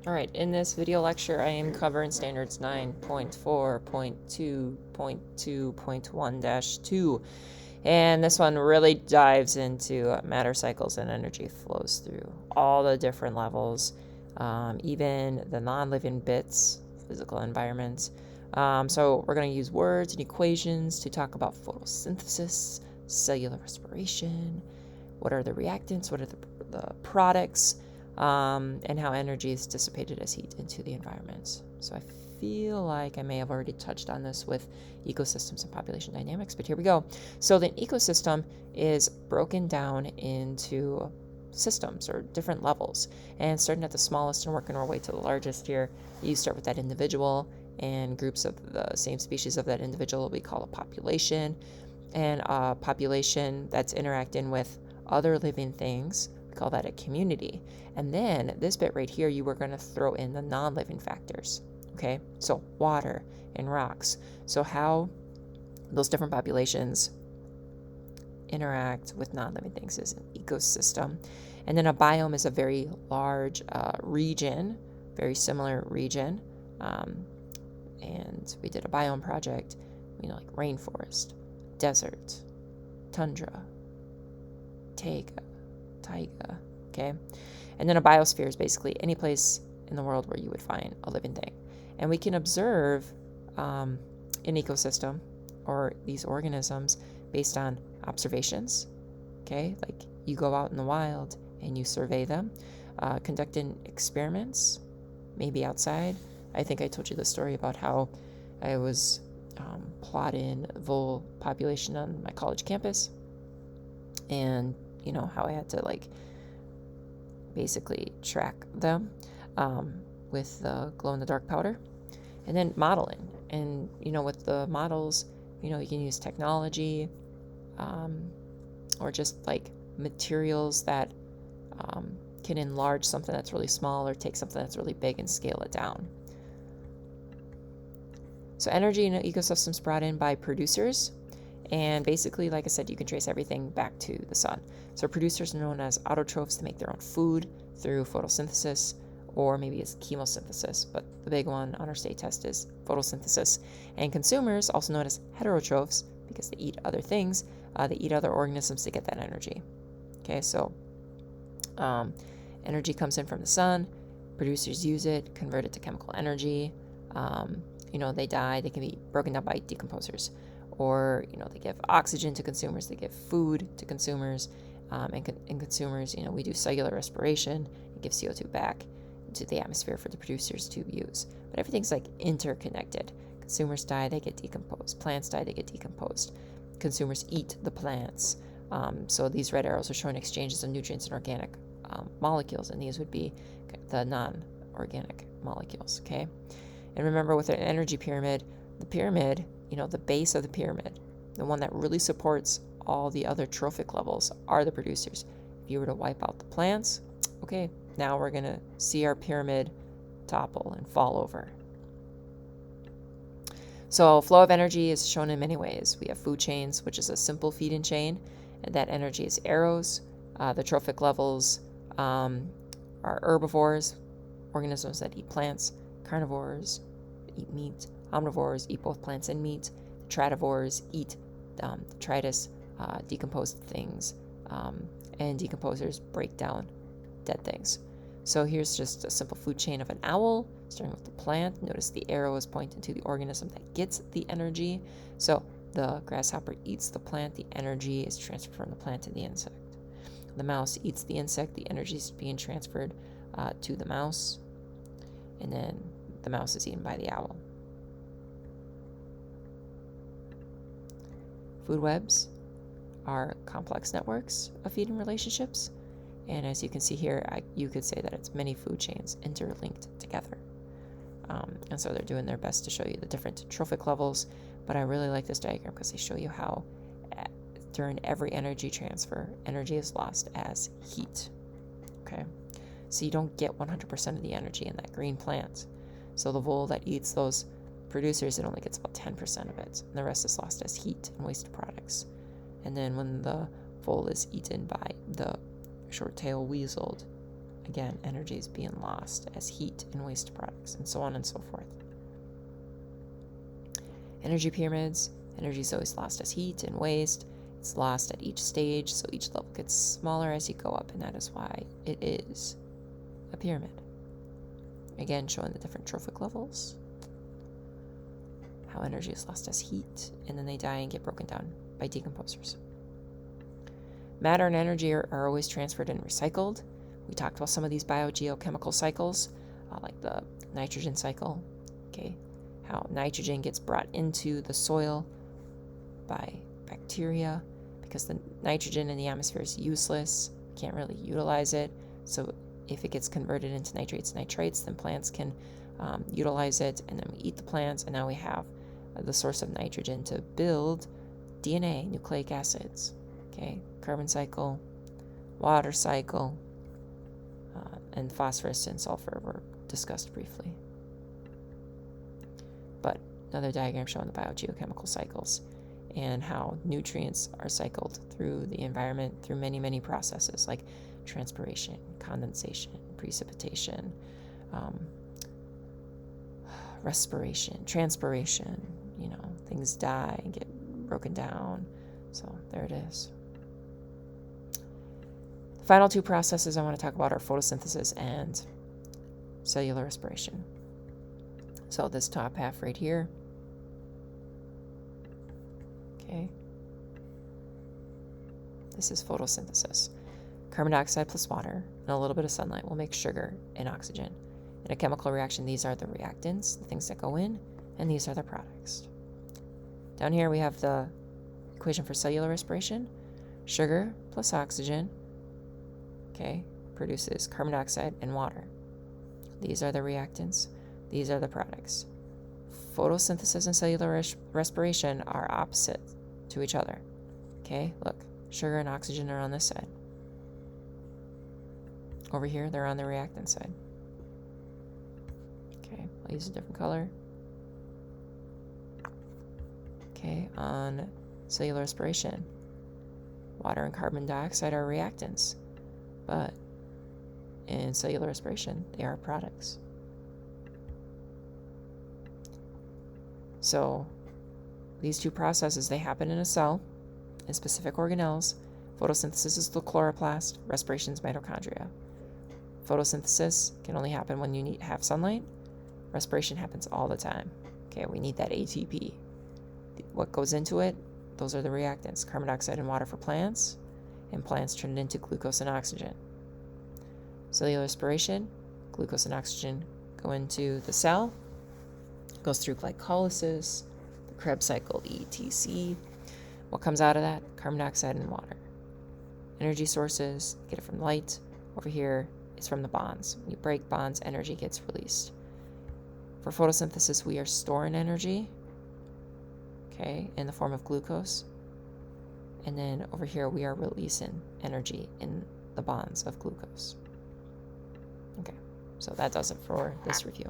All right, in this video lecture, I am covering standards 9.4.2.2.1-2. And this one really dives into matter cycles and energy flows through all the different levels, even the non-living bits, physical environments. So we're going to use words and equations to talk about photosynthesis, cellular respiration, what are the reactants, what are the products, and how energy is dissipated as heat into the environment. So I feel like I may have already touched on this with ecosystems and population dynamics, but here we go. So the ecosystem is broken down into systems or different levels, and starting at the smallest and working our way to the largest here. You start with that individual, and groups of the same species of that individual we call a population, and a population that's interacting with other living things, we call that a community. And then this bit right here, you were going to throw in the non-living factors. Okay, so water and rocks. So how those different populations interact with non-living things is an ecosystem. And then a biome is a very large region, very similar region. And we did a biome project, like rainforest, desert, tundra, taiga, okay? And then a biosphere is basically any place in the world where you would find a living thing. And we can observe an ecosystem or these organisms based on observations, okay? Like you go out in the wild and you survey them, conducting experiments, maybe outside. I think I told you the story about how I was plotting vole population on my college campus, and how I had to basically track them with the glow-in-the-dark powder, and then modeling. And with the models, you can use technology, or just materials that can enlarge something that's really small or take something that's really big and scale it down. So energy in ecosystems brought in by producers. And basically, like I said, you can trace everything back to the sun. So producers are known as autotrophs to make their own food through photosynthesis, or maybe it's chemosynthesis, but the big one on our state test is photosynthesis. And consumers, also known as heterotrophs, because they eat other things, they eat other organisms to get that energy. Okay, so energy comes in from the sun, producers use it, convert it to chemical energy. They die, they can be broken down by decomposers. Or, they give oxygen to consumers, they give food to consumers, and consumers, we do cellular respiration and give CO2 back into the atmosphere for the producers to use. But everything's interconnected. Consumers die, they get decomposed. Plants die, they get decomposed. Consumers eat the plants. So these red arrows are showing exchanges of nutrients and organic molecules, and these would be the non-organic molecules, okay? And remember, with an energy pyramid, the pyramid, the base of the pyramid, the one that really supports all the other trophic levels, are the producers. If you were to wipe out the plants, okay, now we're going to see our pyramid topple and fall over. So flow of energy is shown in many ways. We have food chains, which is a simple feed-in chain, and that energy is arrows. The trophic levels are herbivores, organisms that eat plants, carnivores eat meat, omnivores eat both plants and meat, tradivores eat detritus, decomposed things, and decomposers break down dead things. So here's just a simple food chain of an owl, starting with the plant. Notice the arrow is pointing to the organism that gets the energy. So the grasshopper eats the plant, the energy is transferred from the plant to the insect. The mouse eats the insect, the energy is being transferred to the mouse, and then the mouse is eaten by the owl. Food webs are complex networks of feeding relationships, and as you can see here, you could say that it's many food chains interlinked together. And so they're doing their best to show you the different trophic levels, but I really like this diagram because they show you how during every energy transfer, energy is lost as heat. Okay, so you don't get 100% of the energy in that green plant. So the vole that eats those producers, it only gets about 10% of it, and the rest is lost as heat and waste products. And then when the vole is eaten by the short-tailed weasel, again, energy is being lost as heat and waste products, and so on and so forth. Energy pyramids, energy is always lost as heat and waste. It's lost at each stage, so each level gets smaller as you go up, and that is why it is a pyramid. Again, showing the different trophic levels, how energy is lost as heat, and then they die and get broken down by decomposers. Matter and energy are always transferred and recycled. We talked about some of these biogeochemical cycles, like the nitrogen cycle, okay? How nitrogen gets brought into the soil by bacteria because the nitrogen in the atmosphere is useless. Can't really utilize it. So if it gets converted into nitrates, then plants can utilize it, and then we eat the plants, and now we have the source of nitrogen to build DNA, nucleic acids, okay? Carbon cycle, water cycle, and phosphorus and sulfur were discussed briefly. But another diagram showing the biogeochemical cycles and how nutrients are cycled through the environment through many, many processes like transpiration, condensation, precipitation, respiration, transpiration. Things die and get broken down. So there it is. The final two processes I want to talk about are photosynthesis and cellular respiration. So this top half right here, okay, this is photosynthesis. Carbon dioxide plus water and a little bit of sunlight will make sugar and oxygen. In a chemical reaction, these are the reactants, the things that go in, and these are the products. Down here we have the equation for cellular respiration. Sugar plus oxygen, okay, produces carbon dioxide and water. These are the reactants. These are the products. Photosynthesis and cellular respiration are opposite to each other. Okay, look, sugar and oxygen are on this side. Over here, they're on the reactant side. Okay, I'll use a different color. Okay, on cellular respiration, water and carbon dioxide are reactants, but in cellular respiration, they are products. So these two processes, they happen in a cell in specific organelles. Photosynthesis is the chloroplast, respiration is mitochondria. Photosynthesis can only happen when you have sunlight. Respiration happens all the time. Okay, we need that ATP. What goes into it? Those are the reactants, carbon dioxide and water for plants, and plants turn it into glucose and oxygen. Cellular respiration, glucose and oxygen go into the cell, goes through glycolysis, the Krebs cycle, etc. What comes out of that? Carbon dioxide and water. Energy sources, get it from light. Over here, it's from the bonds. When you break bonds, energy gets released. For photosynthesis, we are storing energy, okay, in the form of glucose. And then over here, we are releasing energy in the bonds of glucose. Okay, so that does it for this review.